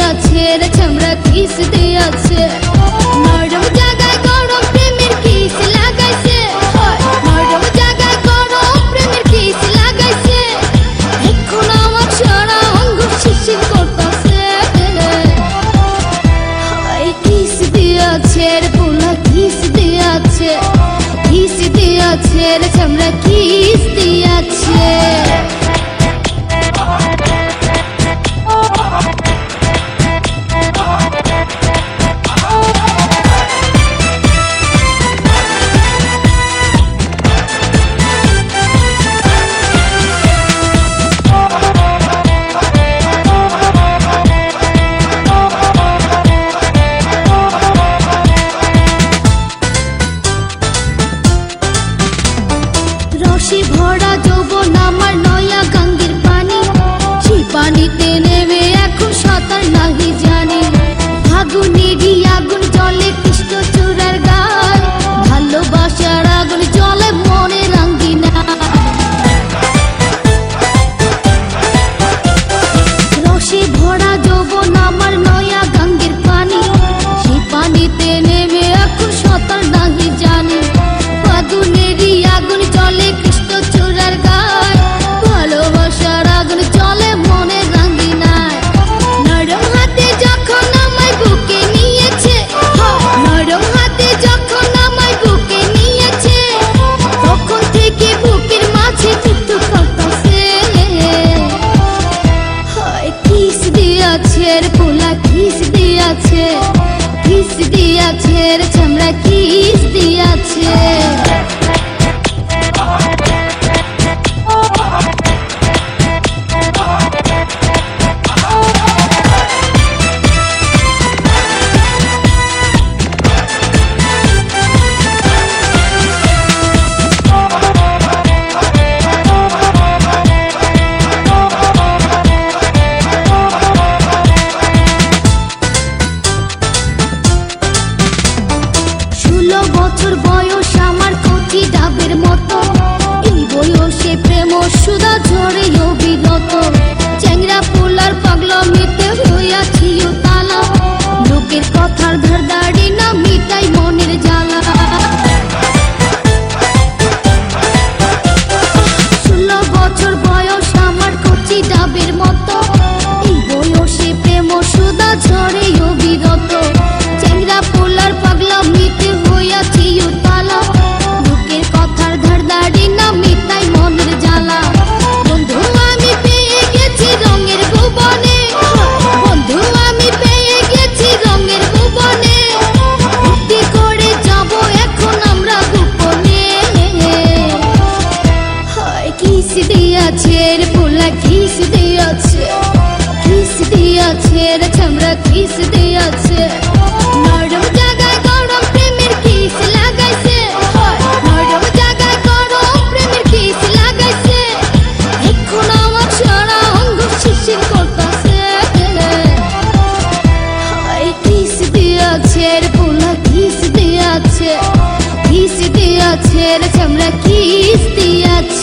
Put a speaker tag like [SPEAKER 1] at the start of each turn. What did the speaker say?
[SPEAKER 1] দিয়াছে রে চামড়া কিস দিয়াছে নরম জায়গায় গরম প্রেমের কিস লাগাইছে নরম জায়গায় গরম প্রেমের কিস লাগাইছে এখন আমার সারা অঙ্গ শিরশির করতেছে কিস দিয়াছে রে পোলা কিস দিয়াছে রে চামড়া কিস দিয়াছে রসে ভরা যৌবন আমার নয়া গঙ্গের পানি সেই পানিতে নেমে এখন সাঁতার নাহি জানি আগুনেরই আগুন জলে কৃষ্ণ চূড়ার গায় ভালোবাসার আগুন জলে মনে রাঙ্গিনা রসে ভরা যৌবন আমার নয়া গঙ্গের পানি সেই পানিতে নেমে এখন সাঁতার নাহি জানি আগুনেরই আগুন জলে কৃষ্ণ চূড়ার গায় ভালোবাসার আগুন জলে মনে রাঙ্গিনায় নরম হাতে যখন আমায় বুকে নিয়েছে নরম হাতে যখন আমায় বুকে নিয়েছে তখন থেকে বুকের মাঝে টুকটুক করতেছে কিস দিয়াছে রে পোলা কিস দিয়াছে রে চামড়া কিস দিয়াছে বছর বয়স আমার কচি ডাবের মতো এই বয়সে প্রেম সুধা ঝরে অবিরত চ্যাংরা পোলার পাগলামিতে হইয়াছি তালা লোকের কথার ধারদাড়ি না মিটাই মনের জ্বালা 16 বছর বয়স আমার কচি ডাবের মতো এই বয়সে প্রেম সুধা ঝরে অবিরত চ্যাংরা পোলার পাগলামিতে হইয়াছি তালা লোকের কথার ধারদাড়ি না মিটাই মনের জ্বালা বন্ধু আমি পেয়ে গেছি রঙের ভুবনে বন্ধু আমি পেয়ে গেছি রঙের ভুবনে ভর্তি করে যাব এখন আমরা গোপনে কিস দিয়াছে রে পোলা কিস দিয়াছে রে চামড়া কিস দিয়াছে নরম জায়গায় গরম প্রেমের কিস লাগাইছে নরম জায়গায় গরম প্রেমের কিস লাগাইছে এখন আমার সারা অঙ্গ শিরশির করতেছে কিস দিয়াছে রে পোলা কিস দিয়াছে রে চামড়া কিস দিয়াছে